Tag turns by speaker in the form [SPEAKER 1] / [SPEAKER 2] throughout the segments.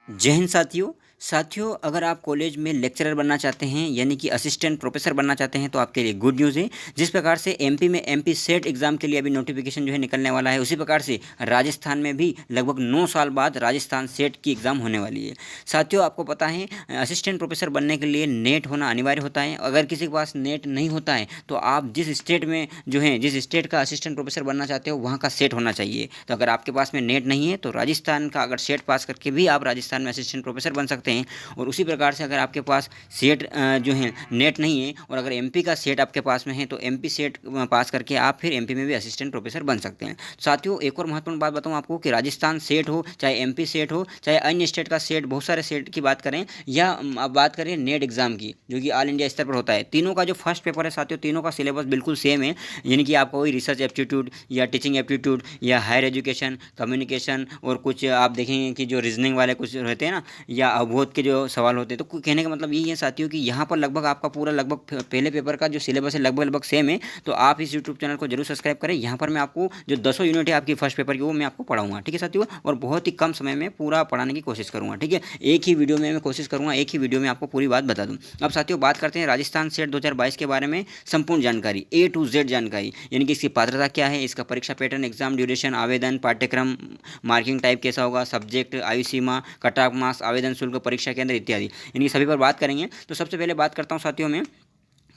[SPEAKER 1] जय हिंद साथियों। अगर आप कॉलेज में लेक्चरर बनना चाहते हैं यानी कि असिस्टेंट प्रोफेसर बनना चाहते हैं तो आपके लिए गुड न्यूज़ है। जिस प्रकार से एमपी में एमपी सेट एग्ज़ाम के लिए अभी नोटिफिकेशन जो है निकलने वाला है, उसी प्रकार से राजस्थान में भी लगभग 9 साल बाद राजस्थान सेट की एग्ज़ाम होने वाली है। साथियों, आपको पता है असिस्टेंट प्रोफेसर बनने के लिए नेट होना अनिवार्य होता है। अगर किसी के पास नेट नहीं होता है तो आप जिस स्टेट में जो है जिस स्टेट का असिस्टेंट प्रोफेसर बनना चाहते हो वहाँ का सेट होना चाहिए। तो अगर आपके पास में नेट नहीं है तो राजस्थान का अगर सेट पास करके भी आप राजस्थान में असिस्टेंट प्रोफेसर बन सकते हैं। और उसी प्रकार से अगर आपके पास सेट जो है नेट नहीं है और अगर एमपी का सेट आपके पास में है तो एमपी सेट पास करके आप फिर एमपी में भी असिस्टेंट प्रोफेसर बन सकते हैं। साथियों, एक और महत्वपूर्ण बात बताऊं आपको कि राजस्थान सेट हो, चाहे एमपी सेट हो, चाहे अन्य स्टेट का सेट, बहुत सारे सेट की बात करें या अब बात करें नेट एग्जाम की, जो कि ऑल इंडिया स्तर पर होता है, तीनों का जो फर्स्ट पेपर है साथियों, तीनों का सिलेबस बिल्कुल सेम है। यानी कि आपका वही रिसर्च एप्टीट्यूड या टीचिंग एप्टीट्यूड या हायर एजुकेशन, कम्युनिकेशन और कुछ आप देखेंगे कि जो रीजनिंग वाले कुछ रहते हैं ना, या अवबोध के जो सवाल होते हैं। तो कहने का मतलब यही है साथियों कि यहाँ पर लगभग आपका पूरा लगभग पहले पेपर का जो सिलेबस है लगभग सेम है। तो आप इस यूट्यूब चैनल को जरूर सब्सक्राइब करें। यहाँ पर मैं आपको जो 10 यूनिट है आपकी फर्स्ट पेपर की, वो मैं आपको पढ़ाऊंगा। ठीक है साथियों, और बहुत ही कम समय में पूरा पढ़ाने की कोशिश करूँगा। ठीक है, एक ही वीडियो में मैं कोशिश करूँगा, एक ही वीडियो में आपको पूरी बात बता दूँ। अब साथियों बात करते हैं राजस्थान सेट 2022 के बारे में संपूर्ण जानकारी, A to Z जानकारी, यानी कि इसकी पात्रता क्या है, इसका परीक्षा पैटर्न, एग्जाम ड्यूरेशन, आवेदन, पाठ्यक्रम, मार्किंग टाइप कैसा होगा, सब्जेक्ट, आयु सीमा, कट ऑफ मार्क्स, आवेदन शुल्क, परीक्षा केंद्र इत्यादि, इनकी सभी पर बात करेंगे। तो सबसे पहले बात करता हूँ साथियों में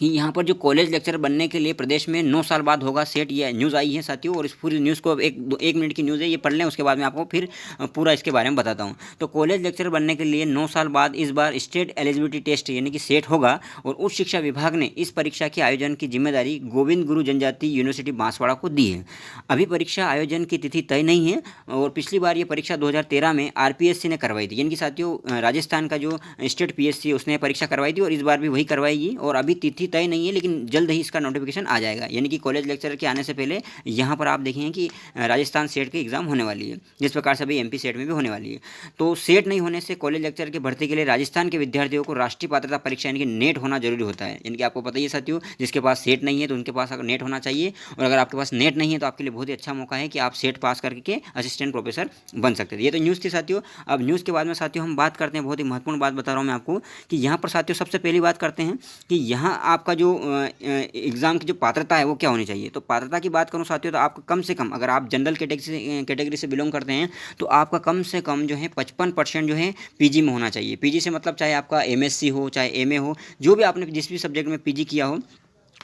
[SPEAKER 1] कि यहाँ पर जो कॉलेज लेक्चर बनने के लिए प्रदेश में 9 साल बाद होगा सेट, ये न्यूज़ आई है साथियों। और इस पूरी न्यूज़ को एक मिनट की न्यूज़ है, ये पढ़ लें, उसके बाद मैं आपको फिर पूरा इसके बारे में बताता हूँ। तो कॉलेज लेक्चर बनने के लिए 9 साल बाद इस बार स्टेट एलिजिबिलिटी टेस्ट यानी कि सेट होगा। और उच्च शिक्षा विभाग ने इस परीक्षा के आयोजन की जिम्मेदारी गोविंद गुरु जनजाति यूनिवर्सिटी बांसवाड़ा को दी है। अभी परीक्षा आयोजन की तिथि तय नहीं है और पिछली बार ये परीक्षा 2013 में आरपीएससी ने करवाई थी। यानी कि साथियों राजस्थान का जो स्टेट पीएससी उसने परीक्षा करवाई थी और इस बार भी वही करवाएगी। और अभी तिथि तय नहीं है लेकिन जल्द ही इसका नोटिफिकेशन आ जाएगा। यानी कि कॉलेज लेक्चर के आने से पहले यहाँ पर आप देखेंगे कि राजस्थान सेट की एग्जाम होने वाली है, जिस प्रकार से अभी एमपी सेट में भी होने वाली है। तो सेट नहीं होने से कॉलेज लेक्चर की भर्ती के लिए राजस्थान के विद्यार्थियों को राष्ट्रीय पात्रता परीक्षा यानी कि नेट होना जरूरी होता है। यानी कि आपको पता ही है साथियों, जिसके पास सेट नहीं है तो उनके पास अगर नेट होना चाहिए। और अगर आपके पास नेट नहीं है तो आपके लिए बहुत ही अच्छा मौका है कि आप सेट पास करके असिस्टेंट प्रोफेसर बन सकते थे। ये तो न्यूज़ थी साथियों। अब न्यूज़ के बाद में साथियों हम बात करते हैं, बहुत ही महत्वपूर्ण बात बता रहा हूँ मैं आपको कि यहाँ पर साथियों सबसे पहली बात करते हैं कि यहाँ आपका जो एग्ज़ाम की जो पात्रता है वो क्या होनी चाहिए। तो पात्रता की बात करूँ साथियों तो आपको कम से कम, अगर आप जनरल कैटेगरी से बिलोंग करते हैं तो आपका कम से कम जो है 55% जो है पीजी में होना चाहिए। पीजी से मतलब चाहे आपका एमएससी हो, चाहे एमए हो, जो भी आपने जिस भी सब्जेक्ट में पीजी किया हो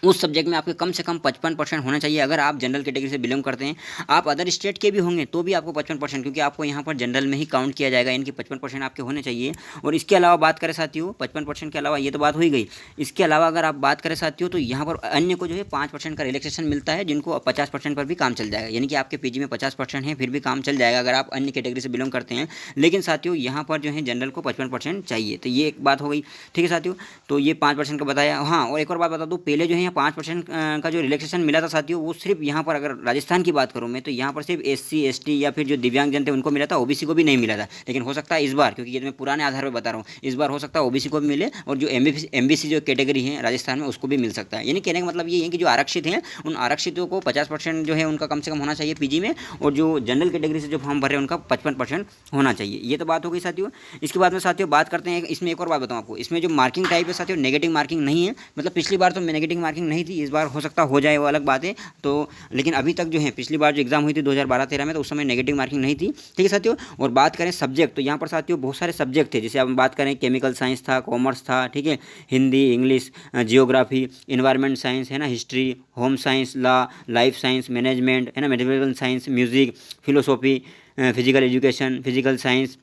[SPEAKER 1] उस सब्जेक्ट में आपके कम से कम 55% होना चाहिए। अगर आप जनरल कैटेगरी से बिलोंग करते हैं, आप अदर स्टेट के भी होंगे तो भी आपको 55%, क्योंकि आपको यहाँ पर जनरल में ही काउंट किया जाएगा, इनकी 55% आपके होने चाहिए। और इसके अलावा बात करें साथियों 55% के अलावा, ये तो बात हो ही गई, इसके अलावा अगर आप बात करें साथियों तो यहाँ पर अन्य को जो है 5% का रिलैक्सेशन मिलता है, जिनको 50% पर भी काम चल जाएगा। यानी कि आपके पीजी में 50% है फिर भी काम चल जाएगा अगर आप अन्य कैटेगरी से बिलोंग करते हैं। लेकिन साथियों यहाँ पर जो है जनरल को 55% चाहिए। तो ये एक बात हो गई। ठीक है साथियों, तो ये 5% का बताया। हाँ, और एक और बात बता दूँ, पहले जो है यहाँ 5% का जो रिलैक्सेशन मिला था साथियों, वो सिर्फ यहाँ पर, अगर राजस्थान की बात करूँ मैं, तो यहाँ पर सिर्फ एससी एसटी या फिर जो दिव्यांग जन थे उनको मिला था, ओबीसी को भी नहीं मिला था। लेकिन हो सकता है इस बार, क्योंकि ये मैं पुराने आधार पर बता रहा हूँ, इस बार हो सकता है ओबीसी को भी मिले और जो एमबीसी जो कैटेगरी है राजस्थान में उसको भी मिल सकता है। यानी कहने का मतलब ये है कि जो आरक्षित हैं उन आरक्षितों को 50% जो है उनका कम से कम होना चाहिए पीजी में, और जो जनरल कैटेगरी से जो फॉर्म भर रहे हैं उनका 55% होना चाहिए। ये तो बात हो गई साथियों। इसके बाद में साथियों बात करते हैं, इसमें एक और बात बताऊँ आपको, इसमें जो मार्किंग टाइप है साथियों, नेगेटिव मार्किंग नहीं है। मतलब पिछली बार तो नेगेटिव मार्किंग नहीं थी, इस बार हो सकता हो जाए, वो अलग बात है। तो लेकिन अभी तक जो है, पिछली बार जो एग्जाम हुई थी 2012-13 में, तो उस समय नेगेटिव मार्किंग नहीं थी। ठीक है साथियों। और बात करें सब्जेक्ट, तो यहाँ पर साथियों बहुत सारे सब्जेक्ट थे। जैसे अब बात करें केमिकल साइंस था, कॉमर्स था, ठीक है, Hindi, English, geography, environment science है ना, history, home science, law, life science, management है ना, medical science, music, philosophy, physical education, physical science,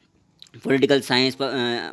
[SPEAKER 1] political science,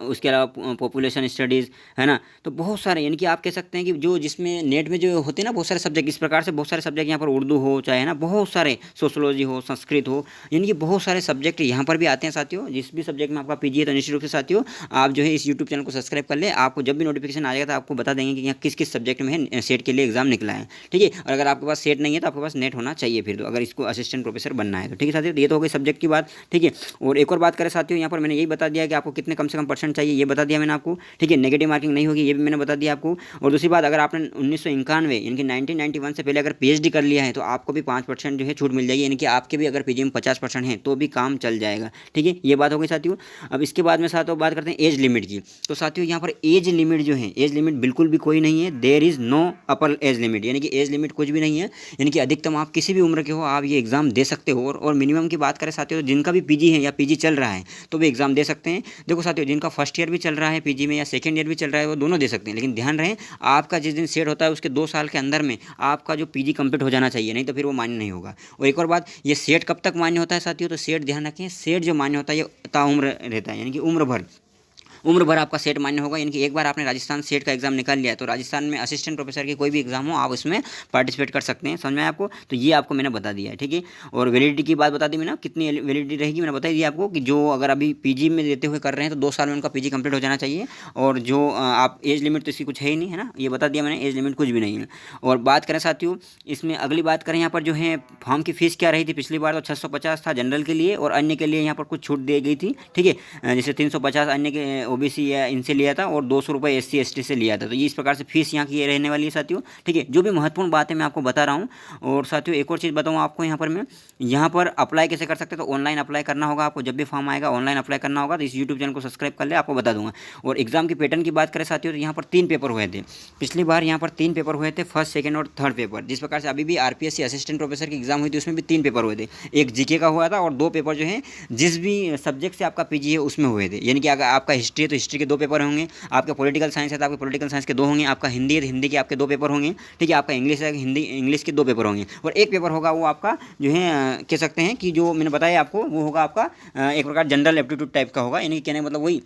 [SPEAKER 1] उसके अलावा पॉपुलेशन स्टडीज़ है ना। तो बहुत सारे, यानी कि आप कह सकते हैं कि जो जिसमें नेट में जो होते हैं ना बहुत सारे सब्जेक्ट, इस प्रकार से बहुत सारे सब्जेक्ट यहाँ पर, उर्दू हो चाहे है ना, बहुत सारे, सोशोलॉजी हो, संस्कृत हो, यानी कि बहुत सारे सब्जेक्ट यहाँ पर भी आते हैं साथियों। जिस भी सब्जेक्ट में आपका पीजी है तो निश्चित रूप से साथियों आप जो है इस यूट्यूब चैनल को सब्सक्राइब कर ले। आपको जब भी नोटिफिकेशन आ जाएगा तो आपको बता देंगे कि यहाँ किस किस सब्जेक्ट में है सेट के लिए एग्जाम निकला है। ठीक है, और अगर आपके पास सेट नहीं है तो आपके पास नेट होना चाहिए फिर, तो अगर इसको असिस्टेंट प्रोफेसर बनना है तो। ठीक है साथियों, तो ये तो हो गई सब्जेक्ट की बात। ठीक है, और एक और बात करें साथियों, यहाँ पर मैंने यही यही बता दिया कि आपको कितने कम से कम परसेंट चाहिए, ये बता दिया मैंने आपको, ठीक है। नेगेटिव मार्किंग नहीं होगी, ये भी मैंने बता दिया आपको। और दूसरी बात, अगर आपने 1991 यानी कि 1991 से पहले अगर पीएचडी कर लिया है तो आपको भी 5% जो है छूट मिल जाएगी, यानी कि आपके भी अगर पीजी में 50% है तो भी काम चल जाएगा, ठीक है। ये बात हो गई साथियों। अब इसके बाद में साथियों बात करते हैं एज लिमिट की। तो साथियों यहाँ पर एज लिमिट जो है, एज लिमिट बिल्कुल भी कोई नहीं है, there is no upper age limit, यानी कि एज लिमिट कुछ भी नहीं है, यानी कि अधिकतम आप किसी भी उम्र के हो आप ये एग्ज़ाम दे सकते हो। और मिनिमम की बात करें साथियों, तो जिनका भी पीजी है या पीजी चल रहा है तो भी एग्ज़ाम दे सकते हैं। देखो साथियों, जिनका फर्स्ट ईयर भी चल रहा है पीजी में या सेकंड ईयर भी चल रहा है वो दोनों दे सकते हैं, लेकिन ध्यान रहे आपका जिस दिन सेट होता है उसके 2 साल के अंदर में आपका जो पीजी कंप्लीट हो जाना चाहिए, नहीं तो फिर वो मान्य नहीं होगा। और एक और बात, ये सेट कब तक मान्य होता है साथियों, तो सेट ध्यान रखें, सेट जो मान्य होता है ये ताउम्र रहता है, यानी कि उम्र भर आपका सेट मान्य होगा। यानी कि एक बार आपने राजस्थान सेट का एग्जाम निकाल लिया है तो राजस्थान में असिस्टेंट प्रोफेसर की कोई भी एग्जाम हो आप उसमें पार्टिसिपेट कर सकते हैं। समझ में आया आपको? तो ये आपको मैंने बता दिया है, ठीक है। और वैलिडिटी की बात बता दी मैंने, कितनी वैलिडिटी रहेगी मैंने बता दिया आपको, कि जो अगर अभी पीजी में देते हुए कर रहे हैं तो 2 साल में उनका पीजी कंप्लीट हो जाना चाहिए। और जो आप एज लिमिट तो इसकी कुछ है ही नहीं, है ना, ये बता दिया मैंने, एज लिमिट कुछ भी नहीं है। और बात करें साथियों, इसमें अगली बात करें यहाँ पर जो है फॉर्म की फ़ीस क्या रही थी, पिछली बार तो 650 था जनरल के लिए और अन्य के लिए यहाँ पर कुछ छूट दी गई थी, ठीक है। जैसे 350 अन्य के ओबीसी या इनसे लिया था और 200 रुपये एससी एसटी से लिया था। तो ये इस प्रकार से फीस यहाँ की ये रहने वाली है साथियों, ठीक है। जो भी महत्वपूर्ण बात है मैं आपको बता रहा हूँ। और साथियों एक और चीज़ बताऊँ आपको, यहाँ पर मैं यहाँ पर अप्लाई कैसे कर सकते हैं, तो ऑनलाइन अप्लाई करना होगा आपको, जब भी फॉर्म आएगा ऑनलाइन अप्लाई करना होगा। तो इस यूट्यूब चैनल को सब्सक्राइब कर ले, आपको बता दूंगा। और एग्जाम की पैटर्न की बात करें साथियों, तो यहाँ पर 3 पेपर हुए थे पिछली बार, यहाँ पर 3 पेपर हुए थे, फर्स्ट सेकंड और थर्ड पेपर। जिस प्रकार से अभी भी आरपीएससी असिस्टेंट प्रोफेसर की एग्जाम हुई थी उसमें भी 3 पेपर हुए थे, एक जीके का हुआ था और 2 पेपर जो है जिस भी सब्जेक्ट से आपका पीजी है उसमें हुए थे। यानी कि अगर आपका हिस्ट्री है तो हिस्ट्री के 2 पेपर होंगे, आपका पॉलिटिकल साइंस है तो आपके पॉलिटिकल साइंस के 2 होंगे, आपका हिंदी है तो हिंदी के आपके 2 पेपर होंगे, ठीक है। आपका इंग्लिश है हिंदी इंग्लिश के 2 पेपर होंगे और एक पेपर होगा वो आपका जो है कह सकते हैं कि जो मैंने बताया आपको वो होगा आपका एक प्रकार जनरल एप्टीट्यूड टाइप का होगा। यानी कि कहने का मतलब वही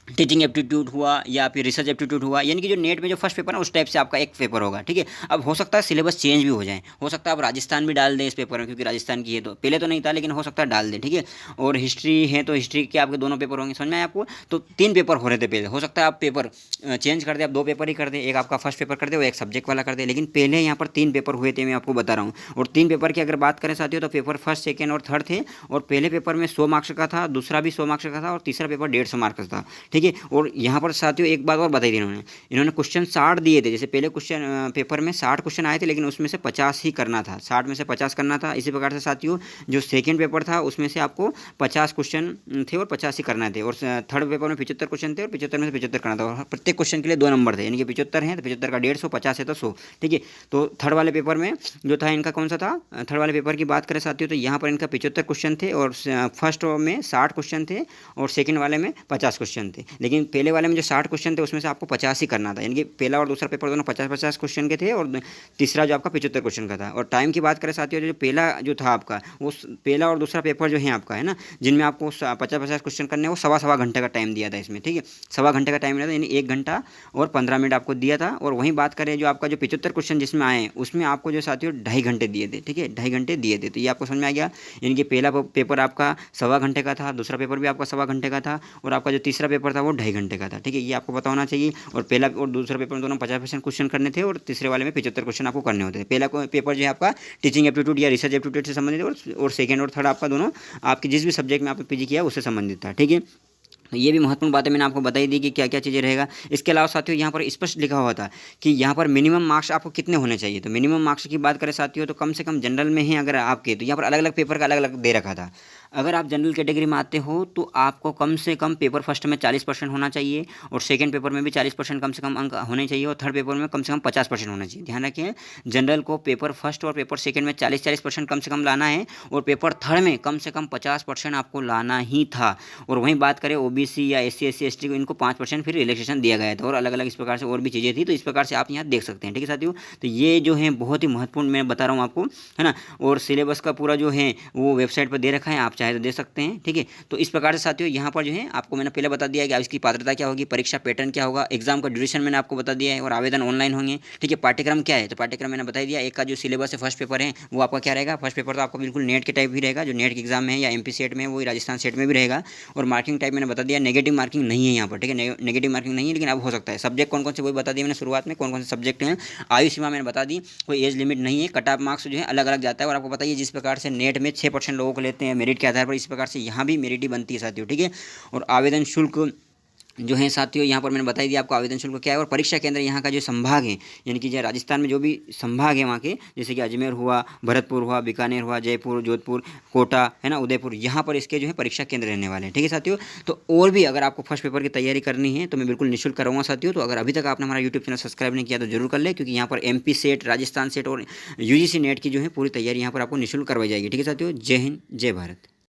[SPEAKER 1] टीचिंग एप्टीट्यूड हुआ या फिर रिसर्च एप्टीट्यूड हुआ, यानी कि जो नेट में जो फर्स्ट पेपर है उस टाइप से आपका एक पेपर होगा, ठीक है। अब हो सकता है सिलेबस चेंज भी हो जाए, हो सकता है आप राजस्थान भी डाल दें इस पेपर में, क्योंकि राजस्थान की है तो पहले तो नहीं था लेकिन हो सकता है डाल दें, ठीक है। और हिस्ट्री है तो हिस्ट्री के आपके दोनों पेपर होंगे, समझ में आया आपको? तो 3 पेपर हो रहे थे पहले, हो सकता है आप पेपर चेंज कर दे, आप 2 पेपर ही कर दे, एक आपका फर्स्ट पेपर कर दे और एक सब्जेक्ट वाला कर दे, लेकिन पहले यहाँ पर 3 पेपर हुए थे, मैं आपको बता रहा हूँ। और 3 पेपर की अगर बात करें साथियों तो पेपर फर्स्ट सेकेंड और थर्ड थे, और पहले पेपर में 100 मार्क्स का था, दूसरा भी 100 मार्क्स का था और तीसरा पेपर 150 मार्क्स का था, ठीक है। और यहाँ पर साथियों एक बात और बताई थी इन्होंने क्वेश्चन 60 दिए थे। जैसे पहले क्वेश्चन पेपर में 60 क्वेश्चन आए थे लेकिन उसमें से 50 ही करना था, 60 में से 50 करना था। इसी प्रकार से साथियों जो सेकंड पेपर था उसमें से आपको 50 क्वेश्चन थे और 50 ही करना थे। और थर्ड पेपर में 75 क्वेश्चन थे और 75 में से 75 करना था, और प्रत्येक क्वेश्चन के लिए 2 नंबर थे, यानी कि 75 हैं तो 75 का 150, 50 है तो 100, ठीक है। तो थर्ड वाले पेपर में जो था इनका कौन सा था, थर्ड वाले पेपर की बात करें साथियों तो यहाँ पर इनका 75 क्वेश्चन थे और फर्स्ट में 60 क्वेश्चन थे और सेकंड वाले में 50 क्वेश्चन थे। लेकिन पहले वाले में जो 60 क्वेश्चन थे उसमें से आपको 50 ही करना था, यानी कि पहला और दूसरा पेपर दोनों 50-50 क्वेश्चन के थे और तीसरा जो आपका 75 क्वेश्चन का था। और टाइम की बात करें साथियों, जो पहला जो था आपका वो पहला और दूसरा पेपर जो है आपका, है ना, जिनमें आपको 50-50 क्वेश्चन करने वो 1.25 घंटे का टाइम दिया था इसमें, ठीक है। 1.25 घंटे का टाइम दिया था, यानी 1 घंटा और 15 मिनट आपको दिया था। और वहीं बात करें जो आपका जो 75 क्वेश्चन जिसमें आए उसमें आपको जो साथियों 2.5 घंटे दिए थे, ठीक है, 2.5 घंटे दिए थे। तो ये आपको समझ में आ गया, यानी कि पहला पेपर आपका 1.25 घंटे का था, दूसरा पेपर भी आपका 1.25 घंटे का था और आपका जो तीसरा पेपर था वो 2.5 घंटे का था, ठीक है। ये आपको पता होना चाहिए। और पहला और दूसरा पेपर में दोनों 50% क्वेश्चन करने थे और तीसरे वाले में 75 क्वेश्चन आपको करने होते थे। पहला पेपर जो है आपका टीचिंग एप्टीट्यूड या रिसर्च एप्टीट्यूड से संबंधित और सेकंड और थर्ड आपका दोनों आपके जिस भी सब्जेक्ट में आपने पीजी किया उससे संबंधित था, ठीक है। तो ये भी महत्वपूर्ण बात है, मैंने आपको बताई दी कि क्या क्या चीज़ें रहेगा। इसके अलावा साथियों यहाँ पर स्पष्ट लिखा हुआ था कि यहाँ पर मिनिमम मार्क्स आपको कितने होने चाहिए। तो मिनिमम मार्क्स की बात करें साथियों तो कम से कम जनरल में ही अगर आपके, तो यहाँ पर अलग अलग पेपर का अलग अलग दे रखा था। अगर आप जनरल कैटेगरी में आते हो तो आपको कम से कम पेपर फर्स्ट में 40% होना चाहिए और सेकंड पेपर में भी 40% कम से कम अंक होने चाहिए और थर्ड पेपर में कम से कम 50% होना चाहिए। ध्यान रखिए, जनरल को पेपर फर्स्ट और पेपर सेकंड में 40% कम से कम लाना है और पेपर थर्ड में कम से कम 50% आपको लाना ही था। और वहीं बात करें ओबीसी या SC SC ST को, इनको 5% फिर रिलैक्सेशन दिया गया था और अलग अलग इस प्रकार से और भी चीज़ें थी। तो इस प्रकार से आप यहाँ देख सकते हैं, ठीक है साथियों। तो ये जो है बहुत ही महत्वपूर्ण मैं बता रहा हूँ आपको, है ना। और सिलेबस का पूरा जो है वो वेबसाइट पर दे रखा है, आप चाहे तो दे सकते हैं, ठीक है। तो इस प्रकार से साथियों यहाँ पर जो है आपको मैंने पहले बता दिया कि इसकी पात्रता क्या होगी, परीक्षा पैटर्न क्या होगा, एग्जाम का ड्यूरेशन मैंने आपको बता दिया है और आवेदन ऑनलाइन होंगे, ठीक है। पाठ्यक्रम क्या है, तो पाठ्यक्रम मैंने बता दिया। एक का जो सिलेबस है फर्स्ट पेपर है वो आपका क्या रहेगा, फर्स्ट पेपर तो आपका बिल्कुल नेट के टाइप ही रहेगा, जो नेट के एग्जाम में है या MP सेट में है वही राजस्थान सेट में भी रहेगा। और मार्किंग टाइप मैंने बता दिया, नेगेटिव मार्किंग नहीं है यहाँ पर, ठीक है, नेगेटिव मार्किंग नहीं है, लेकिन अब हो सकता है। सब्जेक्ट कौन कौन से वही बता दिया मैंने शुरुआत में, कौन कौन से सब्जेक्ट हैं। आयु सीमा मैंने बता दी, कोई एज लिमिट नहीं है। कट ऑफ मार्क्स जो है अलग अलग जाता है और आपको बताइए जिस प्रकार से नेट में 6% लोगों को लेते हैं मेरिट के आधार पर इस प्रकार से यहाँ भी मेरिट बनती है साथियों, ठीक है। और आवेदन शुल्क जो है साथियों यहाँ पर मैंने बताई दिया आपको आवेदन शुल्क क्या है। और परीक्षा केंद्र यहाँ का जो संभाग है, यानी कि जो राजस्थान में जो भी संभाग है वहाँ के, जैसे कि अजमेर हुआ, भरतपुर हुआ, बीकानेर हुआ, जयपुर, जोधपुर, कोटा है ना, उदयपुर, यहाँ पर इसके जो है परीक्षा केंद्र रहने वाले हैं, ठीक है साथियों। तो और भी अगर आपको फर्स्ट पेपर की तैयारी करनी है तो मैं बिल्कुल निःशुल्क कराऊंगा साथियों। तो अगर अभी तक आपने हमारा यूट्यूब चैनल सब्सक्राइब नहीं किया तो जरूर कर ले, क्योंकि यहाँ पर MP सेट, राजस्थान सेट और UGC नेट की जो है पूरी तैयारी यहाँ पर आपको निःशुल्क करवाई जाएगी, ठीक है साथियों। जय हिंद, जय भारत।